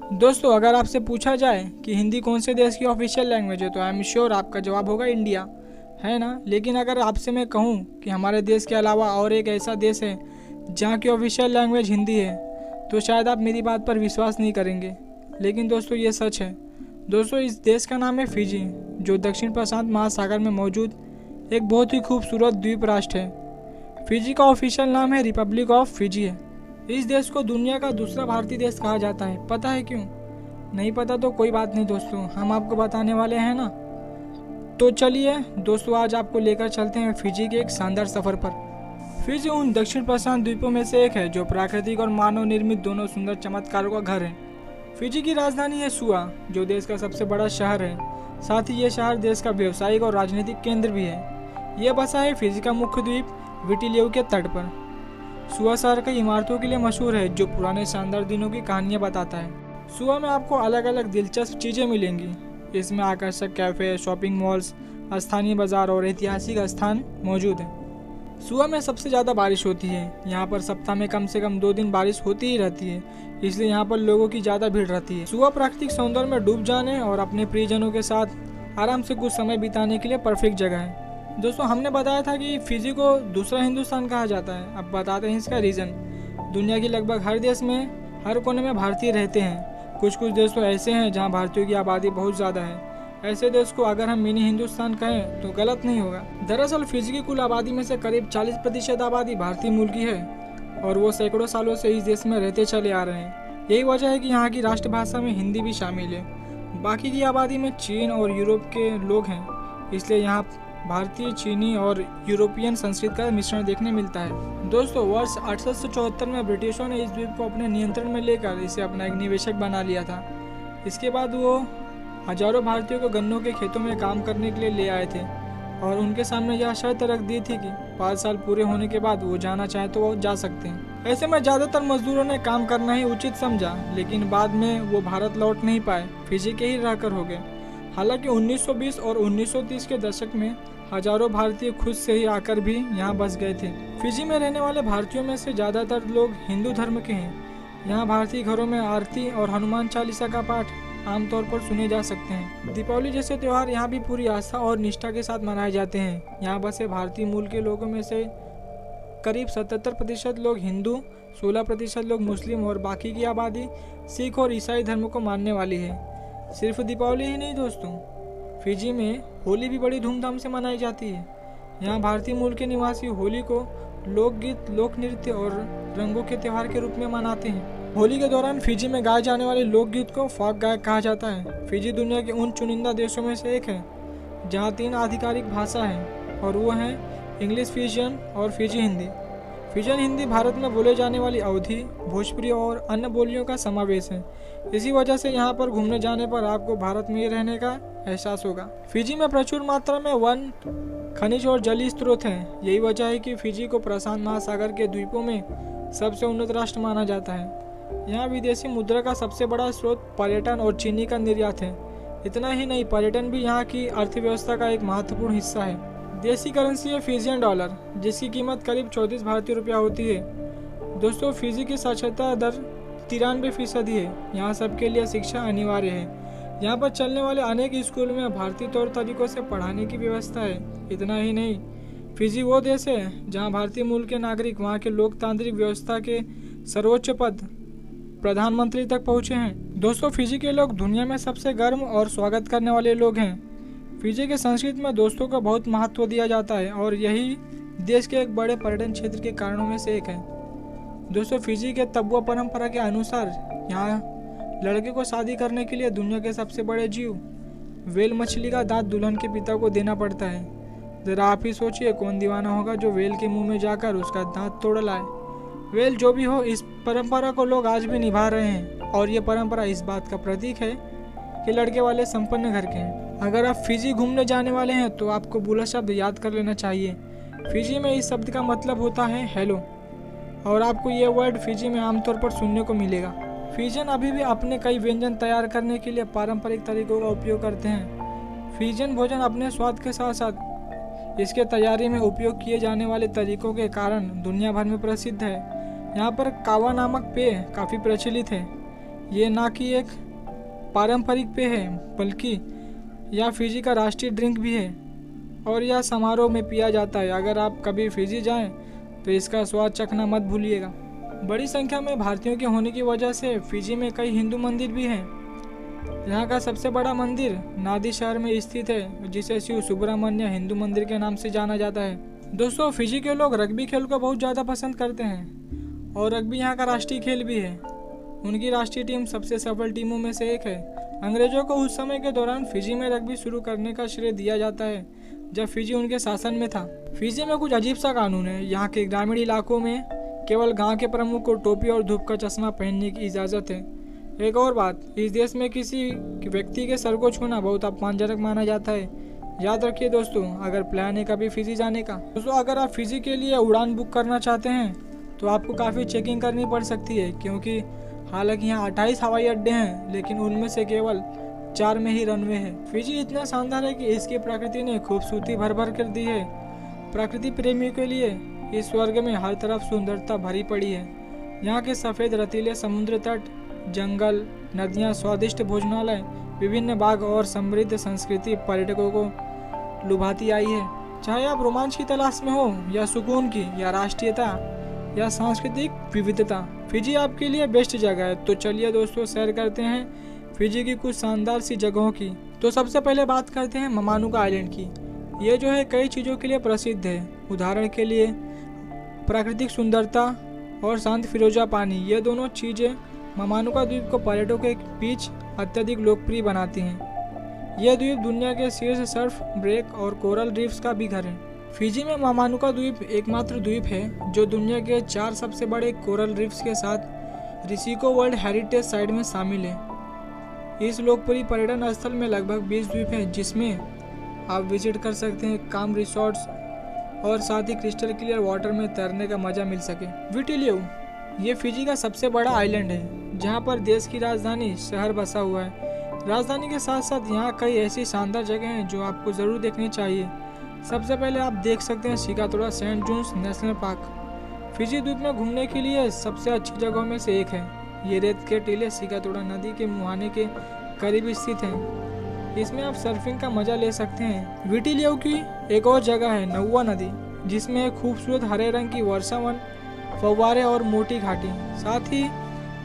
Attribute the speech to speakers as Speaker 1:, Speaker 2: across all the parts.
Speaker 1: दोस्तों, अगर आपसे पूछा जाए कि हिंदी कौन से देश की ऑफिशियल लैंग्वेज है तो आई एम श्योर आपका जवाब होगा इंडिया, है ना। लेकिन अगर आपसे मैं कहूँ कि हमारे देश के अलावा और एक ऐसा देश है जहाँ की ऑफिशियल लैंग्वेज हिंदी है, तो शायद आप मेरी बात पर विश्वास नहीं करेंगे, लेकिन दोस्तों ये सच है। दोस्तों, इस देश का नाम है फिजी, जो दक्षिण प्रशांत महासागर में मौजूद एक बहुत ही खूबसूरत द्वीप राष्ट्र है। फिजी का ऑफिशियल नाम है रिपब्लिक ऑफ फिजी है। इस देश को दुनिया का दूसरा भारतीय देश कहा जाता है। पता है क्यों? नहीं पता तो कोई बात नहीं दोस्तों, हम आपको बताने वाले हैं ना। तो चलिए दोस्तों, आज आपको लेकर चलते हैं फिजी के एक शानदार सफर पर। फिजी उन दक्षिण प्रशांत द्वीपों में से एक है जो प्राकृतिक और मानव निर्मित दोनों सुंदर चमत्कारों का घर है। फिजी की राजधानी है सुआ, जो देश का सबसे बड़ा शहर है। साथ ही ये शहर देश का व्यावसायिक और राजनीतिक केंद्र भी है। यह बसा है फिजी का मुख्य द्वीप विटिलेव के तट पर। सुआ शहर कई इमारतों के लिए मशहूर है, जो पुराने शानदार दिनों की कहानियां बताता है। सुआ में आपको अलग अलग दिलचस्प चीजें मिलेंगी। इसमें आकर्षक कैफे, शॉपिंग मॉल्स, स्थानीय बाजार और ऐतिहासिक स्थान मौजूद हैं। सुआ में सबसे ज़्यादा बारिश होती है। यहाँ पर सप्ताह में कम से कम 2 दिन बारिश होती ही रहती है, इसलिए यहाँ पर लोगों की ज़्यादा भीड़ रहती है। सुआ प्राकृतिक सौंदर्य में डूब जाने और अपने प्रियजनों के साथ आराम से कुछ समय बिताने के लिए परफेक्ट जगह है। दोस्तों, हमने बताया था कि फिजी को दूसरा हिंदुस्तान कहा जाता है। अब बताते हैं इसका रीज़न। दुनिया की लगभग हर देश में, हर कोने में भारतीय रहते हैं। कुछ देश तो ऐसे हैं जहाँ भारतीयों की आबादी बहुत ज़्यादा है। ऐसे देश को अगर हम मिनी हिंदुस्तान कहें तो गलत नहीं होगा। दरअसल फिजी की कुल आबादी में से करीब 40% आबादी भारतीय मूल की है, और वो सैकड़ों सालों से इस देश में रहते चले आ रहे हैं। यही वजह है कि यहाँ की राष्ट्रभाषा में हिंदी भी शामिल है। बाकी की आबादी में चीन और यूरोप के लोग हैं, इसलिए यहाँ भारतीय, चीनी और यूरोपियन संस्कृति का मिश्रण देखने मिलता है। दोस्तों, वर्ष 1874 में ब्रिटिशों ने इस द्वीप को अपने नियंत्रण में लेकर इसे अपना एक निवेशक बना लिया था। इसके बाद वो हजारों भारतीयों को गन्नों के खेतों में काम करने के लिए ले आए थे, और उनके सामने यह शर्त रख दी थी कि 5 साल पूरे होने के बाद वो जाना चाहे तो वो जा सकते हैं। ऐसे में ज़्यादातर मजदूरों ने काम करना ही उचित समझा, लेकिन बाद में वो भारत लौट नहीं पाए, फिजी के ही रहकर हो गए। हालांकि 1920 और 1930 के दशक में हजारों भारतीय खुद से ही आकर भी यहाँ बस गए थे। फिजी में रहने वाले भारतीयों में से ज़्यादातर लोग हिंदू धर्म के हैं। यहाँ भारतीय घरों में आरती और हनुमान चालीसा का पाठ आमतौर पर सुने जा सकते हैं। दीपावली जैसे त्यौहार यहाँ भी पूरी आस्था और निष्ठा के साथ मनाए जाते हैं। यहाँ बसे भारतीय मूल के लोगों में से करीब 77% लोग हिंदू, 16% लोग मुस्लिम और बाकी की आबादी सिख और ईसाई धर्म को मानने वाली है। सिर्फ दीपावली ही नहीं दोस्तों, फिजी में होली भी बड़ी धूमधाम से मनाई जाती है। यहाँ भारतीय मूल के निवासी होली को लोकगीत, लोक नृत्य और रंगों के त्यौहार के रूप में मनाते हैं। होली के दौरान फिजी में गाए जाने वाले लोकगीत को फोक गायक कहा जाता है। फिजी दुनिया के उन चुनिंदा देशों में से एक है जहाँ 3 आधिकारिक भाषा है, और वो हैं इंग्लिश फिजियन और फिजी हिंदी। फिजियन हिंदी भारत में बोले जाने वाली अवधी, भोजपुरी और अन्य बोलियों का समावेश है। इसी वजह से यहाँ पर घूमने जाने पर आपको भारत में ही रहने का एहसास होगा। फिजी में प्रचुर मात्रा में वन, खनिज और जलीय स्रोत हैं। यही वजह है कि फिजी को प्रशांत महासागर के द्वीपों में सबसे उन्नत राष्ट्र माना जाता है। यहाँ विदेशी मुद्रा का सबसे बड़ा स्रोत पर्यटन और चीनी का निर्यात है। इतना ही नहीं, पर्यटन भी यहाँ की अर्थव्यवस्था का एक महत्वपूर्ण हिस्सा है। देसी करेंसी है फिजियन डॉलर, जिसकी कीमत करीब 34 भारतीय रुपया होती है। दोस्तों, फिजी की साक्षरता दर 93% है। यहाँ सबके लिए शिक्षा अनिवार्य है। यहाँ पर चलने वाले अनेक स्कूल में भारतीय तौर तरीकों से पढ़ाने की व्यवस्था है। इतना ही नहीं, फिजी वो देश है जहाँ भारतीय मूल के नागरिक वहाँ के लोकतांत्रिक व्यवस्था के सर्वोच्च पद प्रधानमंत्री तक पहुँचे हैं। दोस्तों, फिजी के लोग दुनिया में सबसे गर्म और स्वागत करने वाले लोग हैं। फिजी के संस्कृति में दोस्तों को बहुत महत्व दिया जाता है, और यही देश के एक बड़े पर्यटन क्षेत्र के कारणों में से एक है। दोस्तों, फिजी के तब्बुआ परंपरा के अनुसार यहाँ लड़के को शादी करने के लिए दुनिया के सबसे बड़े जीव वेल मछली का दांत दुल्हन के पिता को देना पड़ता है। जरा आप ही सोचिए, कौन दीवाना होगा जो वेल के मुंह में जाकर उसका दांत तोड़ लाए। वेल जो भी हो, इस परंपरा को लोग आज भी निभा रहे हैं, और ये परंपरा इस बात का प्रतीक है कि लड़के वाले संपन्न घर के हैं। अगर आप फिजी घूमने जाने वाले हैं तो आपको बुला शब्द याद कर लेना चाहिए। फिजी में इस शब्द का मतलब होता है हेलो, और आपको ये वर्ड फिजी में आमतौर पर सुनने को मिलेगा। फिजियन अभी भी अपने कई व्यंजन तैयार करने के लिए पारंपरिक तरीकों का उपयोग करते हैं। फिजियन भोजन अपने स्वाद के साथ साथ इसके तैयारी में उपयोग किए जाने वाले तरीकों के कारण दुनिया भर में प्रसिद्ध है। यहाँ पर कावा नामक पेय काफ़ी प्रचलित है। ये ना कि एक पारंपरिक पेय है बल्कि यह फिजी का राष्ट्रीय ड्रिंक भी है और यह समारोह में पिया जाता है। अगर आप कभी फिजी जाएं तो इसका स्वाद चखना मत भूलिएगा। बड़ी संख्या में भारतीयों के होने की वजह से फिजी में कई हिंदू मंदिर भी हैं। यहाँ का सबसे बड़ा मंदिर नादी शहर में स्थित है, जिसे शिव सुब्रमण्य हिंदू मंदिर के नाम से जाना जाता है। दोस्तों, फिजी के लोग रग्बी खेल को बहुत ज़्यादा पसंद करते हैं और रग्बी यहाँ का राष्ट्रीय खेल भी है। उनकी राष्ट्रीय टीम सबसे सफल टीमों में से एक है। अंग्रेजों को उस समय के दौरान फिजी में रग्बी शुरू करने का श्रेय दिया जाता है जब फिजी उनके शासन में था। फिजी में कुछ अजीब सा कानून है। यहाँ के ग्रामीण इलाकों में केवल गांव के प्रमुख को टोपी और धूप का चश्मा पहनने की इजाज़त है। एक और बात, इस देश में किसी व्यक्ति के सर को छूना बहुत अपमानजनक माना जाता है। याद रखिए दोस्तों, अगर प्लान है कभी फिजी जाने का। दोस्तों, अगर आप फिजी के लिए उड़ान बुक करना चाहते हैं तो आपको काफ़ी चेकिंग करनी पड़ सकती है, क्योंकि हालांकि यहाँ 28 हवाई अड्डे हैं लेकिन उनमें से केवल 4 में ही रनवे है। फिजी इतना शानदार है कि इसकी प्रकृति ने खूबसूरती भर भर कर दी है। प्रकृति प्रेमियों के लिए इस स्वर्ग में हर तरफ सुंदरता भरी पड़ी है। यहाँ के सफ़ेद रतीले समुद्र तट, जंगल, नदियाँ, स्वादिष्ट भोजनालय, विभिन्न बाग और समृद्ध संस्कृति पर्यटकों को लुभाती आई है। चाहे आप रोमांच की तलाश में हो या सुकून की या राष्ट्रीयता या सांस्कृतिक विविधता, फिजी आपके लिए बेस्ट जगह है। तो चलिए दोस्तों, शेयर करते हैं फिजी की कुछ शानदार सी जगहों की। तो सबसे पहले बात करते हैं ममानुका आइलैंड की। ये जो है कई चीज़ों के लिए प्रसिद्ध है। उदाहरण के लिए प्राकृतिक सुंदरता और शांत फिरोजा पानी, ये दोनों चीज़ें ममानुका द्वीप को पर्यटकों के बीच अत्यधिक लोकप्रिय बनाती हैं। यह द्वीप दुनिया के शीर्ष सर्फ ब्रेक और कोरल रीफ्स का भी घर है। फिजी में ममानुका द्वीप एकमात्र द्वीप है जो दुनिया के 4 सबसे बड़े कोरल रीफ्स के साथ रिसिको वर्ल्ड हेरिटेज साइट में शामिल है। इस लोकप्रिय पर्यटन स्थल में लगभग 20 द्वीप हैं, जिसमें आप विजिट कर सकते हैं काम रिसोर्ट्स और साथ ही क्रिस्टल क्लियर वाटर में तैरने का मजा मिल सके। विटिलियो, ये फिजी का सबसे बड़ा आइलैंड है जहाँ पर देश की राजधानी शहर बसा हुआ है। राजधानी के साथ साथ यहाँ कई ऐसी शानदार जगह हैं जो आपको ज़रूर देखनी चाहिए। सबसे पहले आप देख सकते हैं सिकातोड़ा सेंट जून्स नेशनल पार्क। फिजी द्वीप में घूमने के लिए सबसे अच्छी जगहों में से एक है। ये रेत के टीले सिकातोड़ा नदी के मुहाने के करीब स्थित हैं। इसमें आप सर्फिंग का मजा ले सकते हैं। विटिलियो की एक और जगह है नौवा नदी, जिसमें एक खूबसूरत हरे रंग की वर्षावन, फव्वारे और मोटी घाटी। साथ ही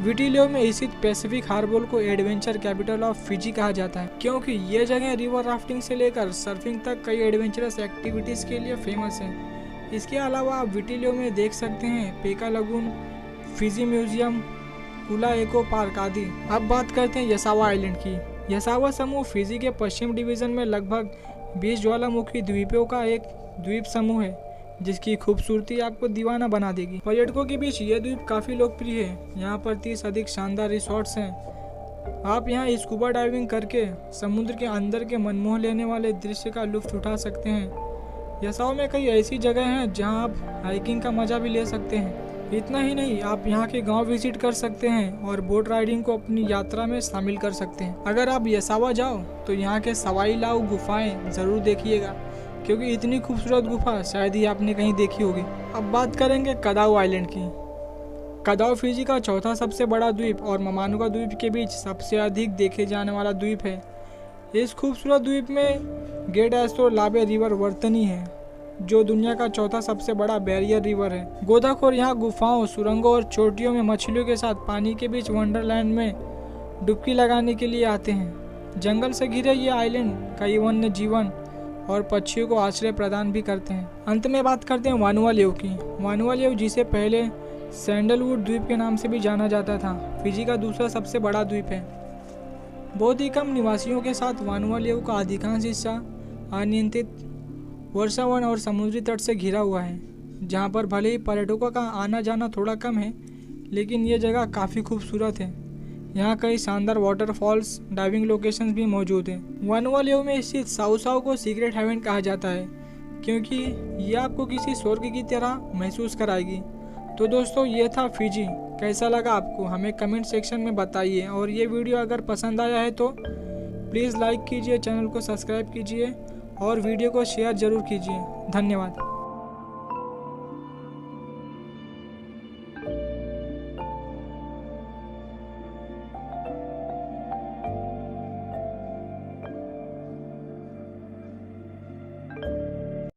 Speaker 1: विटिलियो में स्थित पैसिफिक हार्बर को एडवेंचर कैपिटल ऑफ फिजी कहा जाता है, क्योंकि ये जगह रिवर राफ्टिंग से लेकर सर्फिंग तक कई एडवेंचरस एक्टिविटीज़ के लिए फेमस है। इसके अलावा आप विटिलियो में देख सकते हैं पेका लगून, फिजी म्यूजियम, कुला एको पार्क आदि। अब बात करते हैं यसावा आइलैंड की। यसावा समूह फिजी के पश्चिम डिवीज़न में लगभग 20 ज्वालामुखी द्वीपों का एक द्वीप समूह है, जिसकी खूबसूरती आपको दीवाना बना देगी। पर्यटकों के बीच ये द्वीप काफ़ी लोकप्रिय है। यहाँ पर 30 अधिक शानदार रिसोर्ट्स हैं। आप यहाँ स्कूबा डाइविंग करके समुद्र के अंदर के मनमोह लेने वाले दृश्य का लुत्फ उठा सकते हैं। यसावा में कई ऐसी जगह हैं जहाँ आप हाइकिंग का मजा भी ले सकते हैं। इतना ही नहीं, आप यहाँ के गांव विजिट कर सकते हैं और बोट राइडिंग को अपनी यात्रा में शामिल कर सकते हैं। अगर आप यसावा जाओ तो यहाँ के सवाई लाऊ गुफाएं ज़रूर देखिएगा, क्योंकि इतनी खूबसूरत गुफा शायद ही आपने कहीं देखी होगी। अब बात करेंगे कदाऊ आइलैंड की। कदाऊ फिजी का चौथा सबसे बड़ा द्वीप और ममानुका द्वीप के बीच सबसे अधिक देखे जाने वाला द्वीप है। इस खूबसूरत द्वीप में गेट एस्ट्रो लाबे रिवर वर्तनी है, जो दुनिया का चौथा सबसे बड़ा बैरियर रिवर है। गोताखोर यहाँ गुफाओं, सुरंगों और चोटियों में मछलियों के साथ पानी के बीच वंडरलैंड में डुबकी लगाने के लिए आते हैं। जंगल से घिरे ये आइलैंड कई वन्य जीवन और पक्षियों को आश्रय प्रदान भी करते हैं। अंत में बात करते हैं वानुआलियो की। वानुआलियो, जिसे पहले सैंडलवुड द्वीप के नाम से भी जाना जाता था, फिजी का दूसरा सबसे बड़ा द्वीप है। बहुत ही कम निवासियों के साथ वानुआलियो का अधिकांश हिस्सा अनियंत्रित वर्षावन और समुद्री तट से घिरा हुआ है, जहाँ पर भले ही पर्यटकों का आना जाना थोड़ा कम है, लेकिन ये जगह काफ़ी खूबसूरत है। यहाँ कई शानदार वाटरफॉल्स, डाइविंग लोकेशंस भी मौजूद हैं। वानुआलियो में स्थित साउ साउ को सीक्रेट हेवन कहा जाता है, क्योंकि ये आपको किसी स्वर्ग की तरह महसूस कराएगी। तो दोस्तों, ये था फिजी। कैसा लगा आपको, हमें कमेंट सेक्शन में बताइए। और ये वीडियो अगर पसंद आया है तो प्लीज़ लाइक कीजिए, चैनल को सब्सक्राइब कीजिए और वीडियो को शेयर ज़रूर कीजिए। धन्यवाद।